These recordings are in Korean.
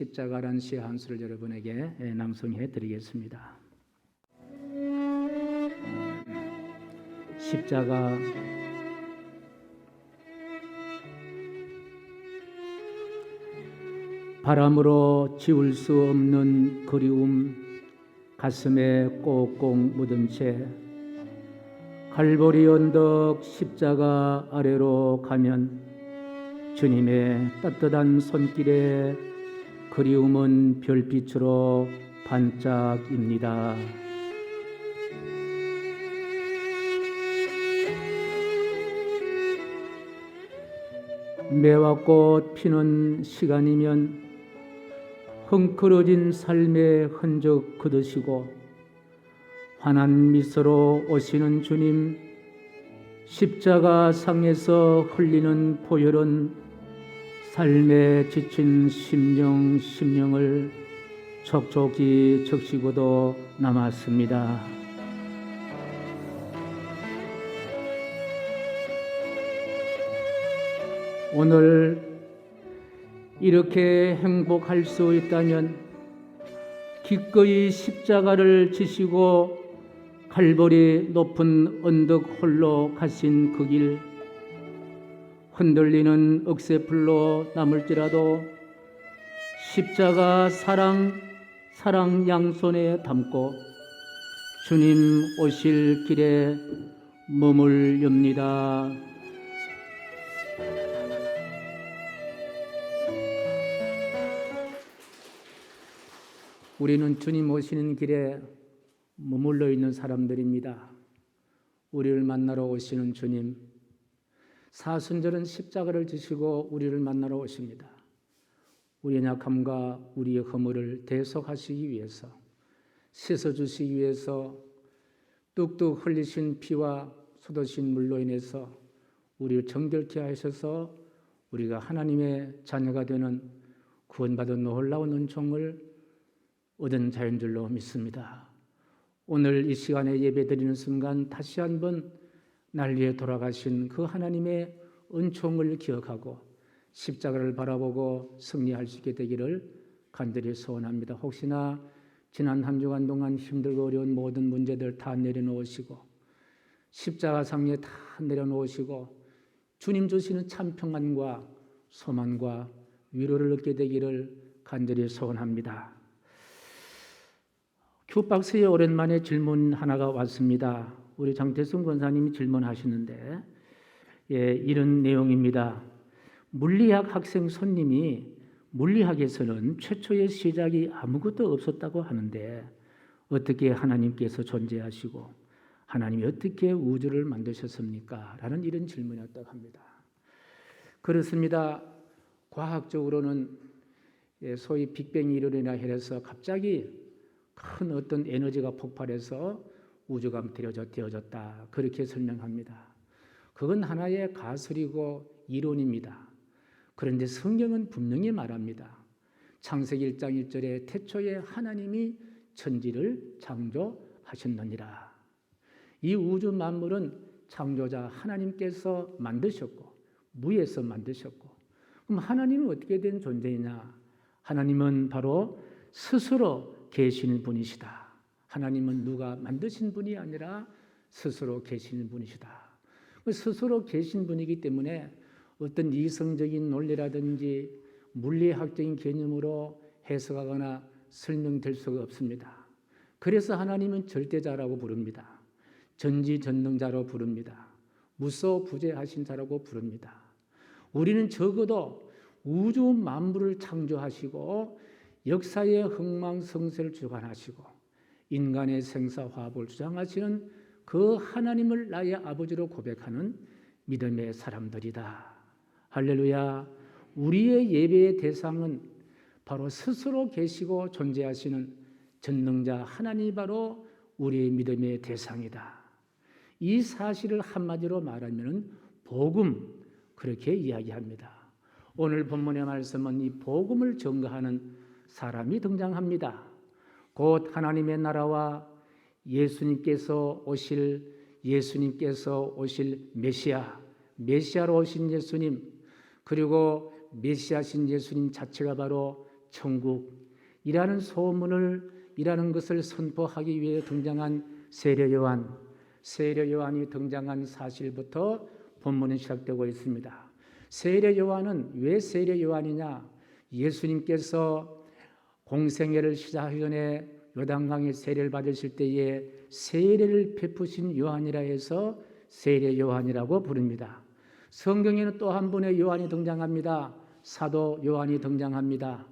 십자가라는 시의 한 수를 여러분에게 낭송해 드리겠습니다. 십자가. 바람으로 지울 수 없는 그리움 가슴에 꼭꼭 묻은 채 갈보리 언덕 십자가 아래로 가면 주님의 따뜻한 손길에 그리움은 별빛으로 반짝입니다. 매화꽃 피는 시간이면 헝클어진 삶의 흔적 그으시고 환한 미소로 오시는 주님, 십자가 상에서 흘리는 보혈은 삶에 지친 심령을 촉촉히 적시고도 남았습니다. 오늘 이렇게 행복할 수 있다면 기꺼이 십자가를 지시고 갈보리 높은 언덕 홀로 가신 그 길, 흔들리는 억새불로 남을지라도 십자가 사랑 양손에 담고 주님 오실 길에 머물렵니다. 우리는 주님 오시는 길에 머물러 있는 사람들입니다. 우리를 만나러 오시는 주님, 사순절은 십자가를 지시고 우리를 만나러 오십니다. 우리의 약함과 우리의 허물을 대속하시기 위해서, 씻어주시기 위해서 뚝뚝 흘리신 피와 쏟으신 물로 인해서 우리를 정결케 하셔서 우리가 하나님의 자녀가 되는 구원받은 놀라운 은총을 얻은 자인 줄로 믿습니다. 오늘 이 시간에 예배드리는 순간 다시 한번 날 위해 돌아가신 그 하나님의 은총을 기억하고 십자가를 바라보고 승리할 수 있게 되기를 간절히 소원합니다. 혹시나 지난 한 주간 동안 힘들고 어려운 모든 문제들 다 내려놓으시고 십자가상에 다 내려놓으시고 주님 주시는 참 평안과 소망과 위로를 얻게 되기를 간절히 소원합니다. 큐박스에 오랜만에 질문 하나가 왔습니다. 우리 장태순 권사님이 질문하시는데 이런 내용입니다. 물리학 학생 손님이 물리학에서는 최초의 시작이 아무것도 없었다고 하는데 어떻게 하나님께서 존재하시고 하나님이 어떻게 우주를 만드셨습니까? 라는 이런 질문이었다고 합니다. 그렇습니다. 과학적으로는 소위 빅뱅 이론이라 해서 갑자기 큰 어떤 에너지가 폭발해서 우주가 되어졌다. 그렇게 설명합니다. 그건 하나의 가설이고 이론입니다. 그런데 성경은 분명히 말합니다. 창세기 1장 1절에 태초에 하나님이 천지를 창조하셨느니라. 이 우주 만물은 창조자 하나님께서 만드셨고 무에서 만드셨고, 그럼 하나님은 어떻게 된 존재이냐? 하나님은 바로 스스로 계시는 분이시다. 하나님은 누가 만드신 분이 아니라 스스로 계시는 분이시다. 스스로 계신 분이기 때문에 어떤 이성적인 논리라든지 물리학적인 개념으로 해석하거나 설명될 수가 없습니다. 그래서 하나님은 절대자라고 부릅니다. 전지전능자로 부릅니다. 무소부재하신 자라고 부릅니다. 우리는 적어도 우주 만물을 창조하시고 역사의 흥망성쇠를 주관하시고 인간의 생사화합을 주장하시는 그 하나님을 나의 아버지로 고백하는 믿음의 사람들이다. 할렐루야. 우리의 예배의 대상은 바로 스스로 계시고 존재하시는 전능자 하나님이 바로 우리의 믿음의 대상이다. 이 사실을 한마디로 말하면 복음, 그렇게 이야기합니다. 오늘 본문의 말씀은 이 복음을 전가하는 사람이 등장합니다. 곧 하나님의 나라와 예수님께서 오실 메시아로 오신 예수님, 그리고 메시아신 예수님 자체가 바로 천국이라는 소문이라는 것을 선포하기 위해 등장한 세례 요한이 등장한 사실부터 본문은 시작되고 있습니다. 세례 요한은 왜 세례 요한이냐? 예수님께서 공생애를 시작하기 전에 요단강에 세례를 받으실 때에 세례를 베푸신 요한이라 해서 세례 요한이라고 부릅니다. 성경에는 또 한 분의 요한이 등장합니다. 사도 요한이 등장합니다.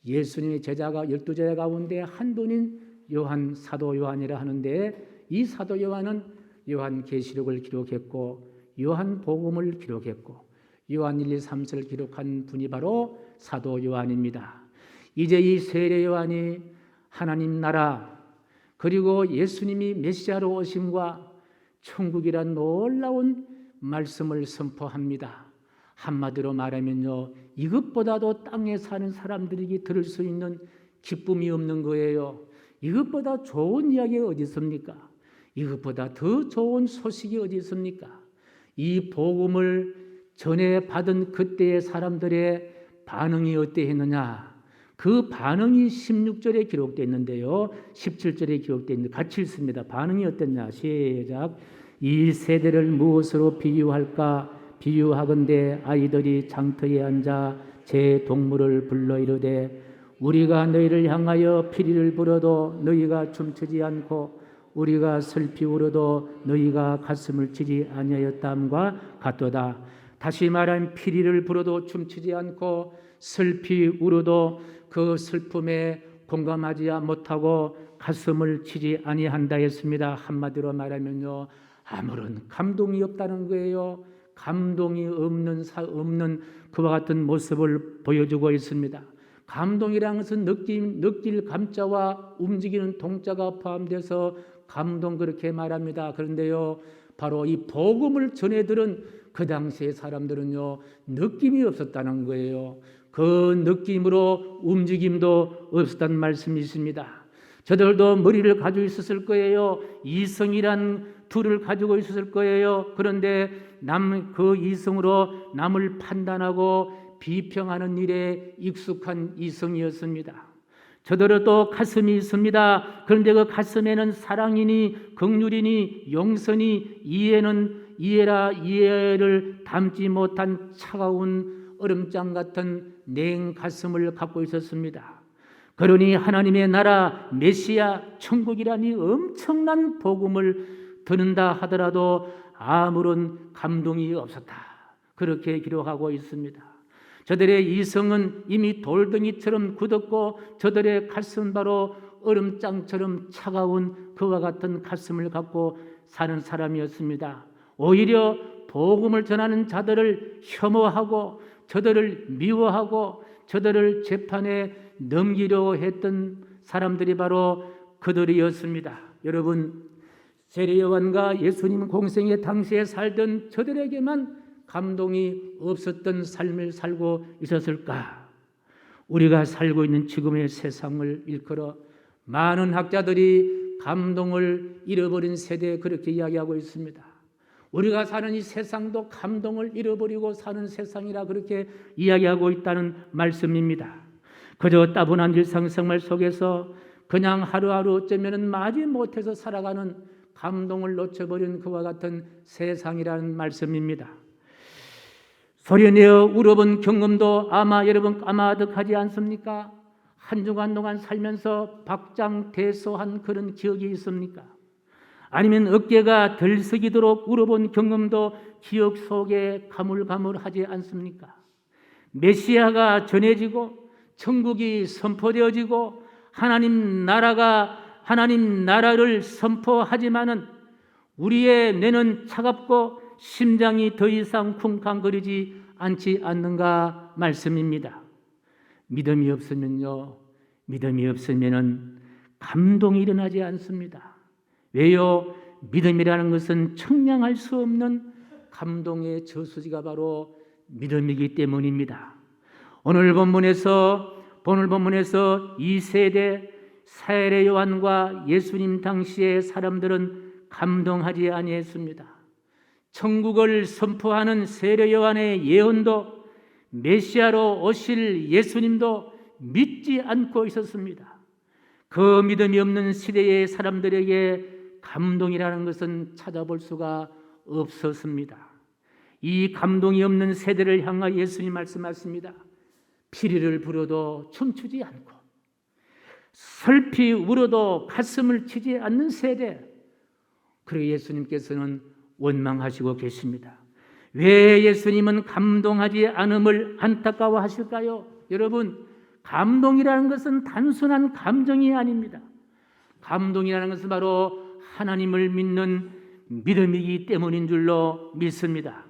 예수님의 제자가 12제자 가운데 한 분인 요한, 사도 요한이라 하는데 이 사도 요한은 요한계시록을 기록했고 요한복음을 기록했고 요한 1, 2, 3서를 기록한 분이 바로 사도 요한입니다. 이제 이 세례 요한이 하나님 나라 그리고 예수님이 메시아로 오심과 천국이란 놀라운 말씀을 선포합니다. 한마디로 말하면요, 이것보다도 땅에 사는 사람들에게 들을 수 있는 기쁨이 없는 거예요. 이것보다 좋은 이야기가 어디 있습니까? 이것보다 더 좋은 소식이 어디 있습니까? 이 복음을 전해 받은 그때의 사람들의 반응이 어떠했느냐? 그 반응이 16절에 기록되어 있는데요. 17절에 기록되어 있는데 같이 읽습니다. 반응이 어땠냐? 시작. 이 세대를 무엇으로 비유할까? 비유하건대 아이들이 장터에 앉아 제 동물을 불러 이르되 우리가 너희를 향하여 피리를 불어도 너희가 춤추지 않고 우리가 슬피 울어도 너희가 가슴을 치지 아니하였다함과 같도다. 다시 말하면 피리를 불어도 춤추지 않고 슬피 울어도 그 슬픔에 공감하지 못하고 가슴을 치지 아니한다 했습니다. 한마디로 말하면요, 아무런 감동이 없다는 거예요. 감동이 없는 그와 같은 모습을 보여주고 있습니다. 감동이라는 것은 느낄 감자와 움직이는 동자가 포함돼서 감동 그렇게 말합니다. 그런데요, 바로 이 복음을 전해들은 그 당시의 사람들은요, 느낌이 없었다는 거예요. 그 느낌으로 움직임도 없었다는 말씀이 있습니다. 저들도 머리를 가지고 있었을 거예요. 이성이란 둘을 가지고 있었을 거예요. 그런데 그 이성으로 남을 판단하고 비평하는 일에 익숙한 이성이었습니다. 저들은 또 가슴이 있습니다. 그런데 그 가슴에는 사랑이니 긍휼이니 용서니 이해를 담지 못한 차가운 얼음장 같은 냉 가슴을 갖고 있었습니다. 그러니 하나님의 나라 메시아 천국이라니 엄청난 복음을 듣는다 하더라도 아무런 감동이 없었다. 그렇게 기록하고 있습니다. 저들의 이성은 이미 돌덩이처럼 굳었고 저들의 가슴은 바로 얼음장처럼 차가운 그와 같은 가슴을 갖고 사는 사람이었습니다. 오히려 복음을 전하는 자들을 혐오하고 저들을 미워하고 저들을 재판에 넘기려 했던 사람들이 바로 그들이었습니다. 여러분, 세례 요한과 예수님 공생의 당시에 살던 저들에게만 감동이 없었던 삶을 살고 있었을까? 우리가 살고 있는 지금의 세상을 일컬어 많은 학자들이 감동을 잃어버린 세대에 그렇게 이야기하고 있습니다. 우리가 사는 이 세상도 감동을 잃어버리고 사는 세상이라 그렇게 이야기하고 있다는 말씀입니다. 그저 따분한 일상생활 속에서 그냥 하루하루 어쩌면 마지못해서 살아가는 감동을 놓쳐버린 그와 같은 세상이라는 말씀입니다. 소리내어 울어본 경험도 아마 여러분 까마득하지 않습니까? 한 주간 동안 살면서 박장대소한 그런 기억이 있습니까? 아니면 어깨가 들썩이도록 울어본 경험도 기억 속에 가물가물하지 않습니까? 메시아가 전해지고 천국이 선포되어지고 하나님 나라를 선포하지만은 우리의 뇌는 차갑고 심장이 더 이상 쿵쾅거리지 않지 않는가 말씀입니다. 믿음이 없으면은 감동이 일어나지 않습니다. 왜요? 믿음이라는 것은 청량할 수 없는 감동의 저수지가 바로 믿음이기 때문입니다. 오늘 본문에서 이 세대 세례 요한과 예수님 당시의 사람들은 감동하지 아니했습니다. 천국을 선포하는 세례 요한의 예언도 메시아로 오실 예수님도 믿지 않고 있었습니다. 그 믿음이 없는 시대의 사람들에게 감동이라는 것은 찾아볼 수가 없었습니다. 이 감동이 없는 세대를 향하여 예수님 말씀하십니다. 피리를 불어도 춤추지 않고 슬피 울어도 가슴을 치지 않는 세대, 그리고 예수님께서는 원망하시고 계십니다. 왜 예수님은 감동하지 않음을 안타까워하실까요? 여러분, 감동이라는 것은 단순한 감정이 아닙니다. 감동이라는 것은 바로 하나님을 믿는 믿음이기 때문인 줄로 믿습니다.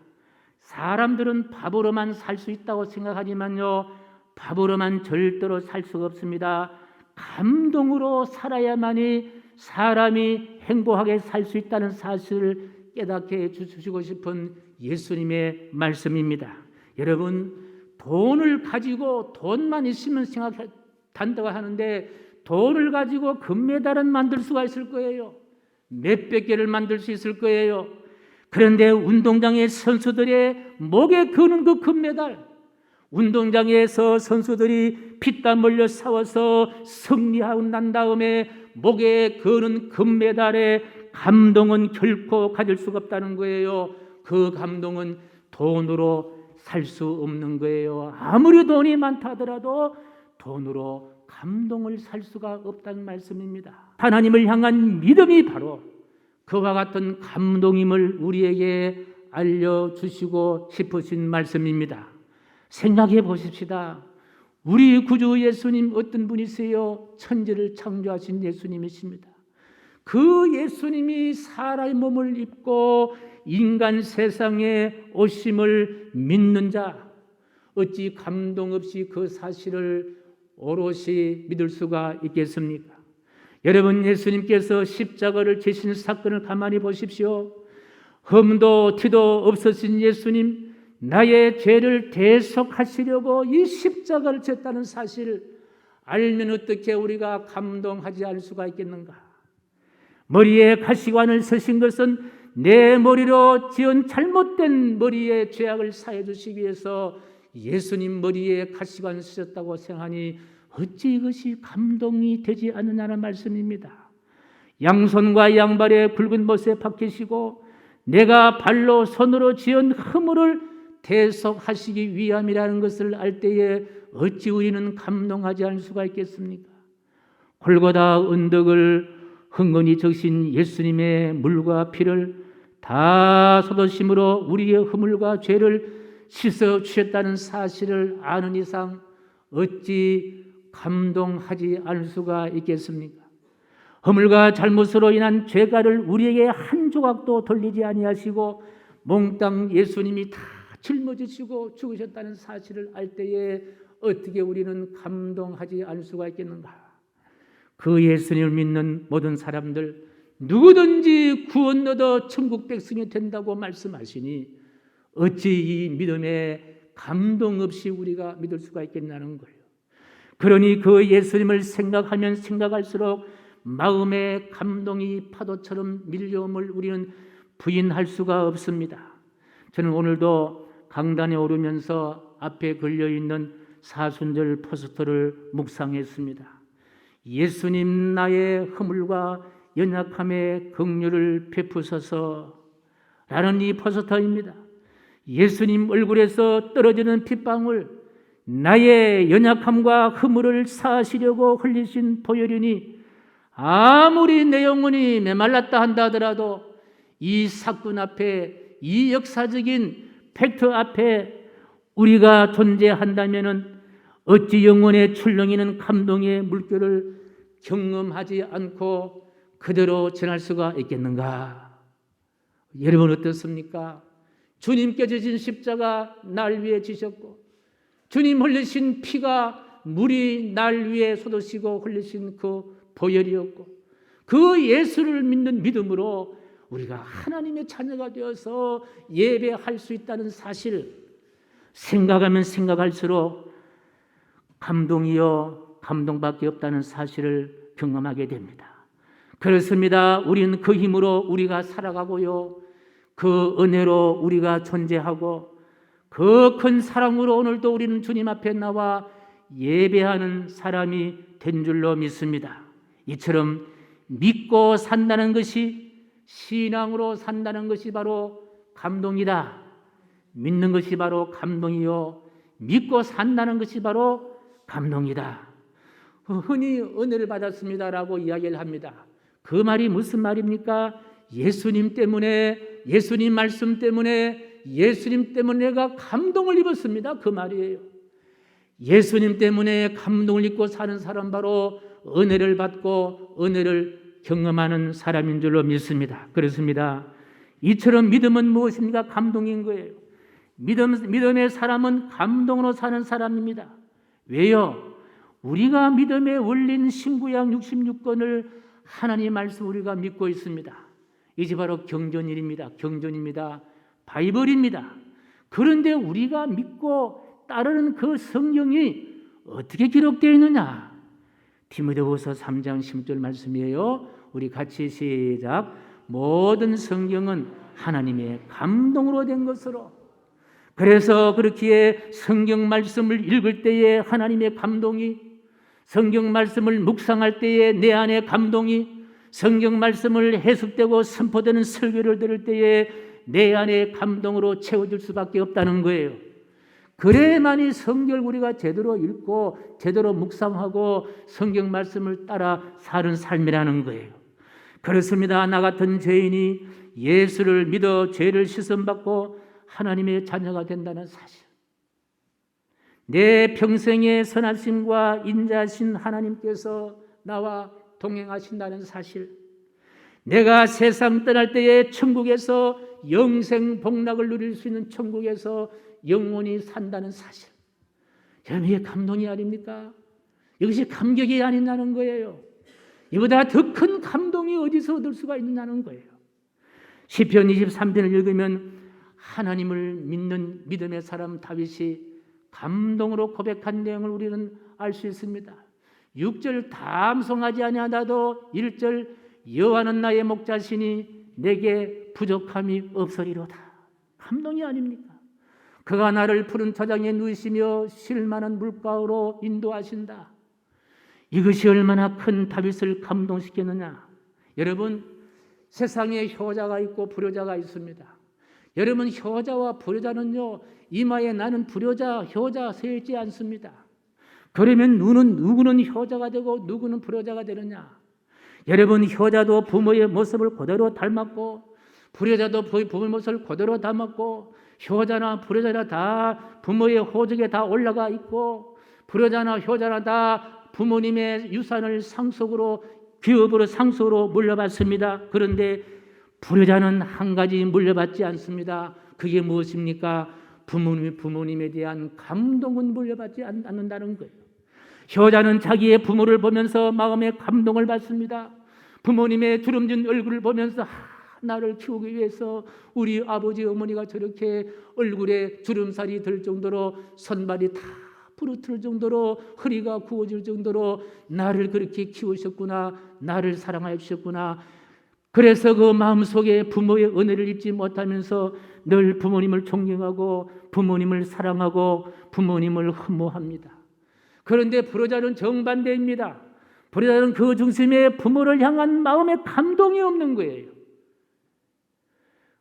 사람들은 밥으로만 살 수 있다고 생각하지만요, 밥으로만 절대로 살 수가 없습니다. 감동으로 살아야만이 사람이 행복하게 살 수 있다는 사실을 깨닫게 해주시고 싶은 예수님의 말씀입니다. 여러분, 돈을 가지고 돈만 있으면 생각한다고 하는데 돈을 가지고 금메달은 만들 수가 있을 거예요. 몇백 개를 만들 수 있을 거예요. 그런데 운동장의 선수들의 목에 거는 그 금메달, 운동장에서 선수들이 피땀 흘려 싸워서 승리하고 난 다음에 목에 거는 금메달의 감동은 결코 가질 수가 없다는 거예요. 그 감동은 돈으로 살 수 없는 거예요. 아무리 돈이 많다 하더라도 돈으로 감동을 살 수가 없다는 말씀입니다. 하나님을 향한 믿음이 바로 그와 같은 감동임을 우리에게 알려주시고 싶으신 말씀입니다. 생각해 보십시다. 우리 구주 예수님 어떤 분이세요? 천지를 창조하신 예수님이십니다. 그 예수님이 사람의 몸을 입고 인간 세상에 오심을 믿는 자, 어찌 감동 없이 그 사실을 오롯이 믿을 수가 있겠습니까? 여러분, 예수님께서 십자가를 지신 사건을 가만히 보십시오. 흠도 티도 없으신 예수님, 나의 죄를 대속하시려고 이 십자가를 졌다는 사실을 알면 어떻게 우리가 감동하지 않을 수가 있겠는가? 머리에 가시관을 쓰신 것은 내 머리로 지은 잘못된 머리의 죄악을 사해 주시기 위해서 예수님 머리에 가시관을 쓰셨다고 생각하니 어찌 이것이 감동이 되지 않느냐는 말씀입니다. 양손과 양발에 굵은 못에 박히시고 내가 발로 손으로 지은 허물을 대속하시기 위함이라는 것을 알 때에 어찌 우리는 감동하지 않을 수가 있겠습니까? 골고다 언덕을 흥건히 적신 예수님의 물과 피를 다 쏟으심으로 우리의 허물과 죄를 씻어 주셨다는 사실을 아는 이상 어찌 감동하지 않을 수가 있겠습니까? 허물과 잘못으로 인한 죄가를 우리에게 한 조각도 돌리지 아니하시고 몽땅 예수님이 다 짊어지시고 죽으셨다는 사실을 알 때에 어떻게 우리는 감동하지 않을 수가 있겠는가? 그 예수님을 믿는 모든 사람들 누구든지 구원 얻어 천국 백성이 된다고 말씀하시니 어찌 이 믿음에 감동 없이 우리가 믿을 수가 있겠냐는 거예요. 그러니 그 예수님을 생각하면 생각할수록 마음의 감동이 파도처럼 밀려옴을 우리는 부인할 수가 없습니다. 저는 오늘도 강단에 오르면서 앞에 걸려있는 사순절 포스터를 묵상했습니다. 예수님 나의 허물과 연약함의 긍휼을 베푸소서 라는 이 포스터입니다. 예수님 얼굴에서 떨어지는 핏방울, 나의 연약함과 허물을 사하시려고 흘리신 보혈이니 아무리 내 영혼이 메말랐다 한다 하더라도 이 사건 앞에, 이 역사적인 팩트 앞에 우리가 존재한다면 어찌 영혼의 출렁이는 감동의 물결을 경험하지 않고 그대로 전할 수가 있겠는가? 여러분 어떻습니까? 주님께 지신 십자가 날 위해 지셨고 주님 흘리신 피가 물이 날 위해 쏟으시고 흘리신 그 보혈이었고 그 예수를 믿는 믿음으로 우리가 하나님의 자녀가 되어서 예배할 수 있다는 사실 생각하면 생각할수록 감동이요 감동밖에 없다는 사실을 경험하게 됩니다. 그렇습니다. 우리는 그 힘으로 우리가 살아가고요 그 은혜로 우리가 존재하고 그 큰 사랑으로 오늘도 우리는 주님 앞에 나와 예배하는 사람이 된 줄로 믿습니다. 이처럼 믿고 산다는 것이, 신앙으로 산다는 것이 바로 감동이다. 믿는 것이 바로 감동이요, 믿고 산다는 것이 바로 감동이다. 흔히 은혜를 받았습니다라고 이야기를 합니다. 그 말이 무슨 말입니까? 예수님 때문에, 예수님 말씀 때문에, 예수님 때문에 내가 감동을 입었습니다. 그 말이에요. 예수님 때문에 감동을 입고 사는 사람, 바로 은혜를 받고 은혜를 경험하는 사람인 줄로 믿습니다. 그렇습니다. 이처럼 믿음은 무엇입니까? 감동인 거예요. 믿음의 사람은 감동으로 사는 사람입니다. 왜요? 우리가 믿음의 원리인 신구약 66권을 하나님 말씀 우리가 믿고 있습니다. 이제 바로 경전일입니다. 경전입니다. 바이블입니다. 그런데 우리가 믿고 따르는 그 성경이 어떻게 기록되어 있느냐? 디모데후서 3장 10절 말씀이에요. 우리 같이 시작. 모든 성경은 하나님의 감동으로 된 것으로. 그래서 그렇기에 성경 말씀을 읽을 때에 하나님의 감동이, 성경 말씀을 묵상할 때에 내 안에 감동이, 성경 말씀을 해석되고 선포되는 설교를 들을 때에 내 안에 감동으로 채워질 수밖에 없다는 거예요. 그래야만이 성경을 우리가 제대로 읽고 제대로 묵상하고 성경 말씀을 따라 사는 삶이라는 거예요. 그렇습니다. 나 같은 죄인이 예수를 믿어 죄를 씻음받고 하나님의 자녀가 된다는 사실, 내 평생의 선하심과 인자하신 하나님께서 나와 동행하신다는 사실, 내가 세상 떠날 때에 천국에서 영생 복락을 누릴 수 있는 천국에서 영원히 산다는 사실, 여러분 이게 감동이 아닙니까? 이것이 감격이 아니냐는 거예요. 이보다 더 큰 감동이 어디서 얻을 수가 있느냐는 거예요. 시편 23편을 읽으면 하나님을 믿는 믿음의 사람 다윗이 감동으로 고백한 내용을 우리는 알 수 있습니다. 6절 다 암송하지 아니하다도 1절 여호와는 나의 목자시니 내게 부족함이 없으리로다. 감동이 아닙니까? 그가 나를 푸른 토장에 누이시며 쉴만한 물가로 인도하신다. 이것이 얼마나 큰 다윗을 감동시켰느냐. 여러분, 세상에 효자가 있고 불효자가 있습니다. 여러분, 효자와 불효자는요, 이마에 나는 불효자, 효자 서 있지 않습니다. 그러면 누구는 효자가 되고 누구는 불효자가 되느냐? 여러분, 효자도 부모의 모습을 그대로 닮았고 불효자도 부모의 모습을 그대로 닮았고, 효자나 불효자나 다 부모의 호적에 다 올라가 있고, 불효자나 효자나 다 부모님의 유산을 상속으로, 기업으로 상속으로 물려받습니다. 그런데 불효자는 한 가지 물려받지 않습니다. 그게 무엇입니까? 부모님에 대한 감동은 물려받지 않는다는 거예요. 효자는 자기의 부모를 보면서 마음의 감동을 받습니다. 부모님의 주름진 얼굴을 보면서 나를 키우기 위해서 우리 아버지 어머니가 저렇게 얼굴에 주름살이 들 정도로 손발이 다 부르틀 정도로 허리가 구워질 정도로 나를 그렇게 키우셨구나, 나를 사랑하여 주셨구나. 그래서 그 마음속에 부모의 은혜를 잊지 못하면서 늘 부모님을 존경하고 부모님을 사랑하고 부모님을 흠모합니다. 그런데 불효자는 정반대입니다. 불효자는 그 중심에 부모를 향한 마음의 감동이 없는 거예요.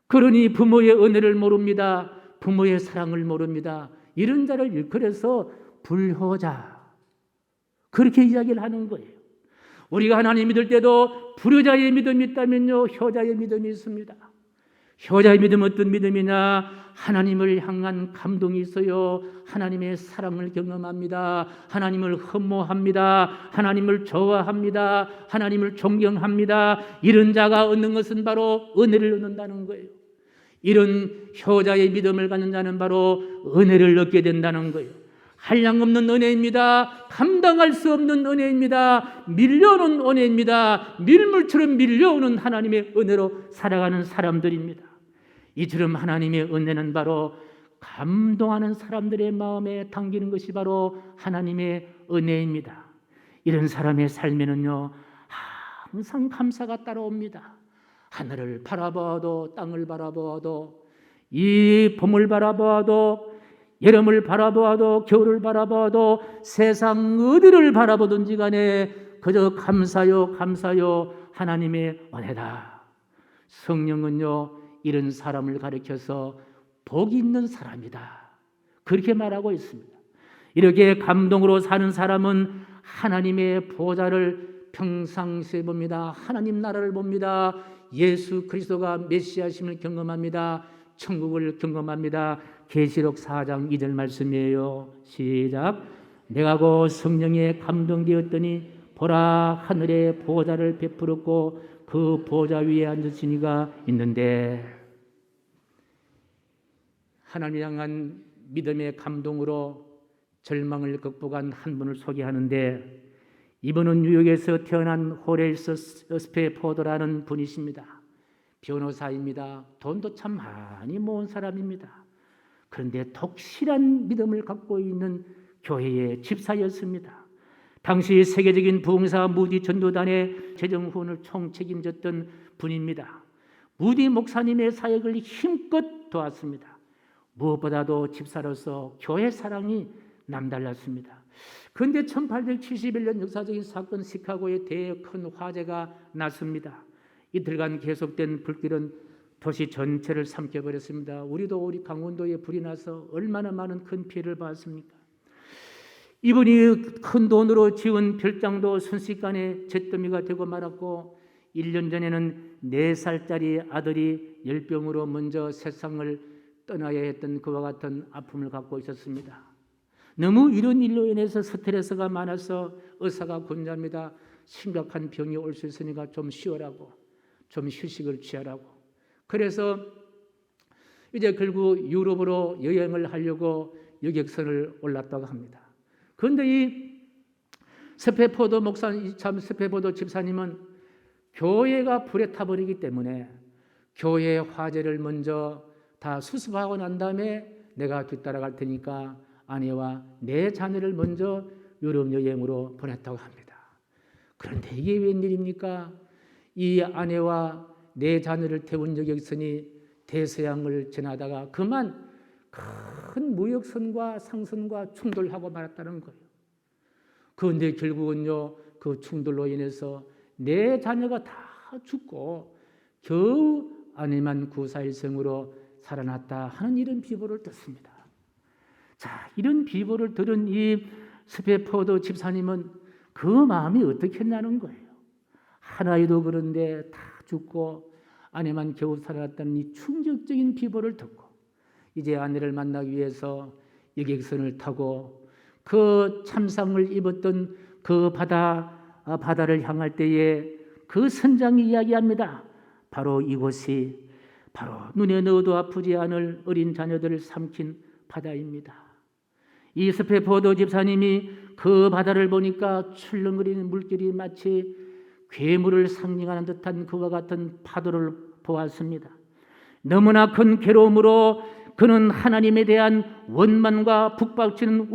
그러니 부모의 은혜를 모릅니다. 부모의 사랑을 모릅니다. 이런 자를 일컬어서 불효자, 그렇게 이야기를 하는 거예요. 우리가 하나님 믿을 때도 불효자의 믿음이 있다면요, 효자의 믿음이 있습니다. 효자의 믿음은 어떤 믿음이냐? 하나님을 향한 감동이 있어요. 하나님의 사랑을 경험합니다. 하나님을 흠모합니다. 하나님을 좋아합니다. 하나님을 존경합니다. 이런 자가 얻는 것은 바로 은혜를 얻는다는 거예요. 이런 효자의 믿음을 갖는 자는 바로 은혜를 얻게 된다는 거예요. 한량없는 은혜입니다. 감당할 수 없는 은혜입니다. 밀려오는 은혜입니다. 밀물처럼 밀려오는 하나님의 은혜로 살아가는 사람들입니다. 이처럼 하나님의 은혜는 바로 감동하는 사람들의 마음에 담기는 것이 바로 하나님의 은혜입니다. 이런 사람의 삶에는요, 항상 감사가 따라옵니다. 하늘을 바라보아도, 땅을 바라보아도, 이 봄을 바라보아도, 여름을 바라보아도 겨울을 바라보아도 세상 어디를 바라보든지 간에 그저 감사요 감사요 하나님의 은혜다. 성령은요 이런 사람을 가리켜서 복이 있는 사람이다. 그렇게 말하고 있습니다. 이렇게 감동으로 사는 사람은 하나님의 보좌를 평상시에 봅니다. 하나님 나라를 봅니다. 예수 그리스도가 메시아심을 경험합니다. 천국을 경험합니다. 계시록 4장 2절 말씀이에요. 시작. 내가 곧 성령에 감동되었더니 보라 하늘에 보좌를 베풀었고 그 보좌 위에 앉으신 이가 있는데, 하나님 향한 믿음의 감동으로 절망을 극복한 한 분을 소개하는데, 이분은 뉴욕에서 태어난 호레이스 스페포드라는 분이십니다. 변호사입니다. 돈도 참 많이 모은 사람입니다. 그런데 독실한 믿음을 갖고 있는 교회의 집사였습니다. 당시 세계적인 부흥사 무디 전도단의 재정 후원을 총책임졌던 분입니다. 무디 목사님의 사역을 힘껏 도왔습니다. 무엇보다도 집사로서 교회 사랑이 남달랐습니다. 그런데 1871년 역사적인 사건 시카고에 대해 큰 화재가 났습니다. 이틀간 계속된 불길은 도시 전체를 삼켜버렸습니다. 우리 강원도에 불이 나서 얼마나 많은 큰 피해를 봤습니까? 이분이 큰 돈으로 지은 별장도 순식간에 잿더미가 되고 말았고, 1년 전에는 4살짜리 아들이 열병으로 먼저 세상을 떠나야 했던 그와 같은 아픔을 갖고 있었습니다. 너무 이런 일로 인해서 스트레스가 많아서 의사가 권유합니다. 심각한 병이 올 수 있으니까 좀 쉬어라고, 좀 휴식을 취하라고. 그래서 이제 결국 유럽으로 여행을 하려고 여객선을 올랐다고 합니다. 그런데 이 스페포드 목사님, 참 스페포드 집사님은 교회가 불에 타버리기 때문에 교회 화재를 먼저 다 수습하고 난 다음에 내가 뒤따라갈 테니까 아내와 내 자녀를 먼저 유럽 여행으로 보냈다고 합니다. 그런데 이게 웬일입니까? 이 아내와 내 자녀를 태운 여객선이 대서양을 지나다가 그만 큰 무역선과 상선과 충돌하고 말았다는 거예요. 그런데 결국은요, 그 충돌로 인해서 내 자녀가 다 죽고 겨우 아내만 구사일생으로 살아났다 하는 이런 비보를 듣습니다. 자, 이런 비보를 들은 이 스페포드 집사님은 그 마음이 어떻게 나는 거예요? 하나이도 그런데 다 죽고 아내만 겨우 살아났다는 이 충격적인 비보를 듣고 이제 아내를 만나기 위해서 여객선을 타고 그 참상을 입었던 그 바다를 향할 때에 그 선장이 이야기합니다. 바로 이곳이 바로 눈에 넣어도 아프지 않을 어린 자녀들을 삼킨 바다입니다. 이 스페포드 집사님이 그 바다를 보니까 출렁거리는 물결이 마치 괴물을 상징하는 듯한 그와 같은 파도를 보았습니다. 너무나 큰 괴로움으로 그는 하나님에 대한 원망과 북박치는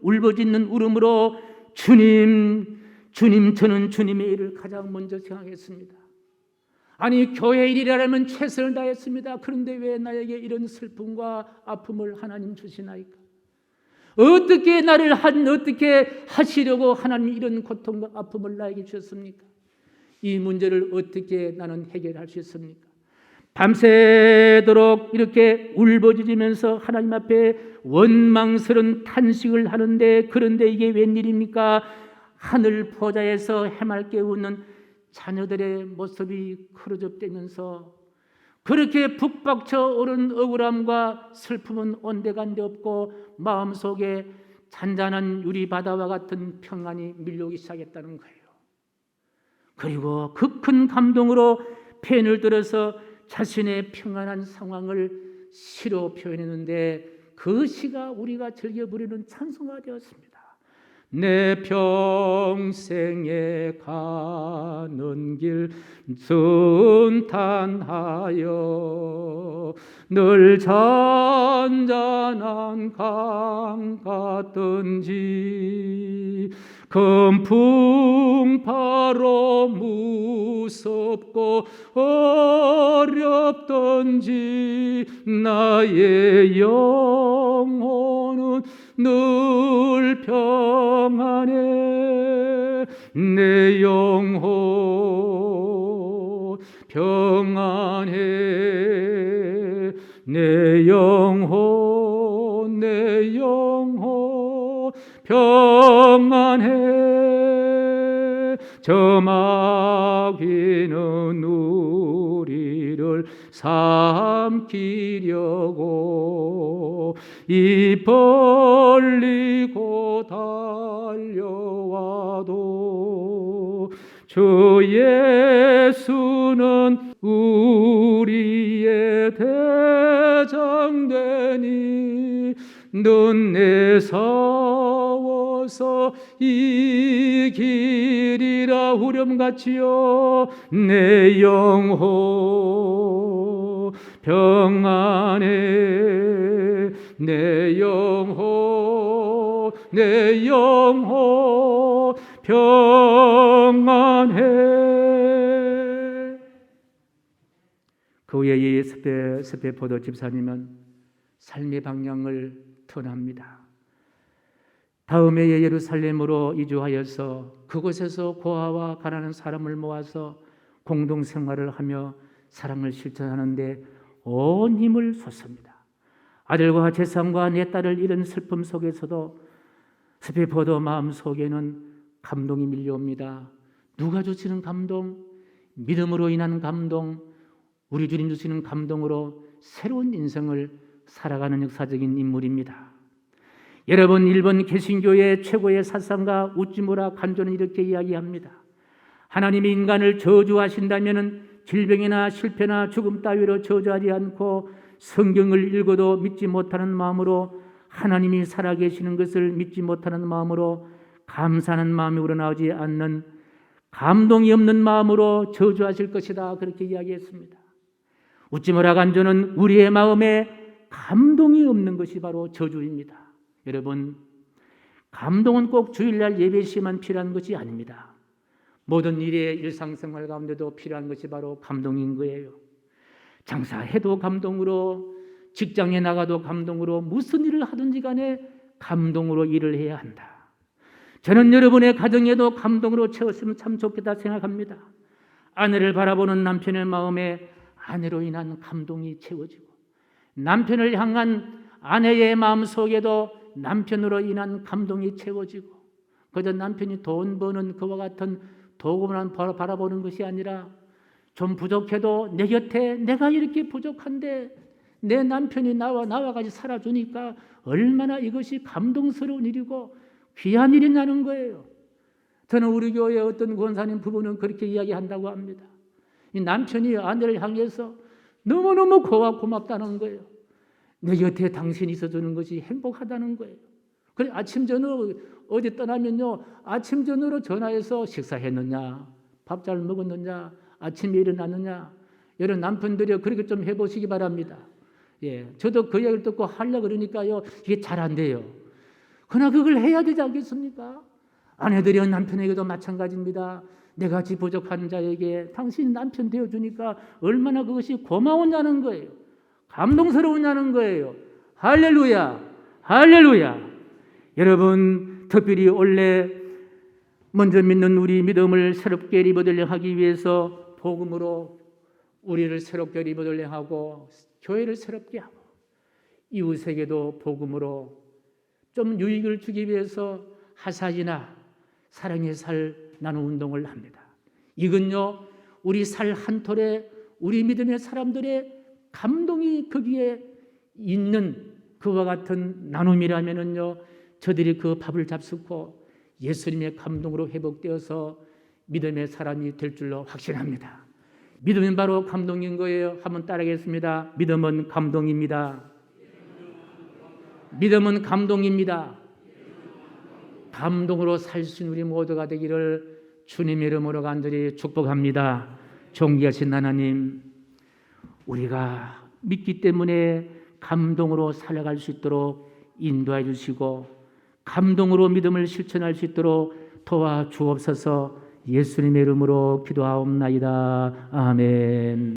울부짖는 울음으로 주님, 저는 주님의 일을 가장 먼저 생각했습니다. 아니, 교회 일이라면 최선을 다했습니다. 그런데 왜 나에게 이런 슬픔과 아픔을 하나님 주시나이까? 어떻게 어떻게 하시려고 하나님이 이런 고통과 아픔을 나에게 주셨습니까? 이 문제를 어떻게 나는 해결할 수 있습니까? 밤새도록 이렇게 울부짖으면서 하나님 앞에 원망스러운 탄식을 하는데, 그런데 이게 웬일입니까? 하늘 보좌에서 해맑게 웃는 자녀들의 모습이 크로즈되면서 그렇게 북박쳐 오른 억울함과 슬픔은 온데간데 없고 마음속에 잔잔한 유리바다와 같은 평안이 밀려오기 시작했다는 거예요. 그리고 그 큰 감동으로 펜을 들어서 자신의 평안한 상황을 시로 표현했는데 그 시가 우리가 즐겨 부르는 찬송가 되었습니다. 내 평생에 가는 길 순탄하여 늘 잔잔한 강 같던지 금풍파로 무섭고 어렵던지 나의 영 늘 평안해. 내 영혼 평안해. 내 영혼 내 영혼 평안해. 저 마귀는 우리를 삼키려고 입 벌리고 달려와도 주 예수는 우리의 대장되니 넌 내 싸워서 이기리라. 후렴같이요. 내 영혼 평안해. 내 영혼 내 영혼 평안해. 그 후에 이 스페포드 집사님은 삶의 방향을 턴합니다. 다음에 예루살렘으로 이주하여서 그곳에서 고아와 가난한 사람을 모아서 공동생활을 하며 사랑을 실천하는데 온 힘을 쏟습니다. 아들과 재산과 내 딸을 잃은 슬픔 속에서도 스페포드 마음 속에는 감동이 밀려옵니다. 누가 주시는 감동? 믿음으로 인한 감동, 우리 주님 주시는 감동으로 새로운 인생을 살아가는 역사적인 인물입니다. 여러분, 일본 개신교의 최고의 사상가 우찌무라 간조는 이렇게 이야기합니다. 하나님이 인간을 저주하신다면 질병이나 실패나 죽음 따위로 저주하지 않고 성경을 읽어도 믿지 못하는 마음으로, 하나님이 살아계시는 것을 믿지 못하는 마음으로, 감사하는 마음이 우러나오지 않는 감동이 없는 마음으로 저주하실 것이다. 그렇게 이야기했습니다. 우찌무라 간조는 우리의 마음에 감동이 없는 것이 바로 저주입니다. 여러분, 감동은 꼭 주일날 예배 시에만 필요한 것이 아닙니다. 모든 일의 일상생활 가운데도 필요한 것이 바로 감동인 거예요. 장사해도 감동으로, 직장에 나가도 감동으로, 무슨 일을 하든지 간에 감동으로 일을 해야 한다. 저는 여러분의 가정에도 감동으로 채웠으면 참 좋겠다 생각합니다. 아내를 바라보는 남편의 마음에 아내로 인한 감동이 채워지고, 남편을 향한 아내의 마음 속에도 남편으로 인한 감동이 채워지고, 그저 남편이 돈 버는 그와 같은 도구만 바라보는 것이 아니라 좀 부족해도 내 곁에 내가 이렇게 부족한데 내 남편이 나와 같이 살아주니까 얼마나 이것이 감동스러운 일이고 귀한 일이냐는 거예요. 저는 우리 교회 어떤 권사님 부부는 그렇게 이야기한다고 합니다. 이 남편이 아내를 향해서 너무너무 고맙다는 거예요. 내 곁에 당신이 있어주는 것이 행복하다는 거예요. 그래, 아침 저녁 어디 떠나면요, 아침 저녁으로 전화해서 식사했느냐, 밥 잘 먹었느냐, 아침에 일어났느냐. 여러분 남편들이 그렇게 좀 해보시기 바랍니다. 예, 저도 그 이야기를 듣고 하려고 그러니까요, 이게 잘 안 돼요. 그러나 그걸 해야 되지 않겠습니까? 아내들이 남편에게도 마찬가지입니다. 내가 같이 부족한 자에게 당신 남편 되어주니까 얼마나 그것이 고마웠냐는 거예요. 감동스러우냐는 거예요. 할렐루야, 할렐루야. 여러분, 특별히 원래 먼저 믿는 우리 믿음을 새롭게 리모델링 하기 위해서 복음으로 우리를 새롭게 리모델링 하고 교회를 새롭게 하고 이웃에게도 복음으로 좀 유익을 주기 위해서 하사이나 사랑의 살 나눔 운동을 합니다. 이건요, 우리 살 한 톨에 우리 믿음의 사람들의 감동이 거기에 있는 그와 같은 나눔이라면은요, 저들이 그 밥을 잡수고 예수님의 감동으로 회복되어서 믿음의 사람이 될 줄로 확신합니다. 믿음은 바로 감동인 거예요. 한번 따라하겠습니다. 믿음은 감동입니다. 믿음은 감동입니다. 감동으로 살 수 있는 우리 모두가 되기를 주님의 이름으로 간절히 축복합니다. 존귀하신 하나님, 우리가 믿기 때문에 감동으로 살아갈 수 있도록 인도해 주시고 감동으로 믿음을 실천할 수 있도록 도와주옵소서. 예수님의 이름으로 기도하옵나이다. 아멘.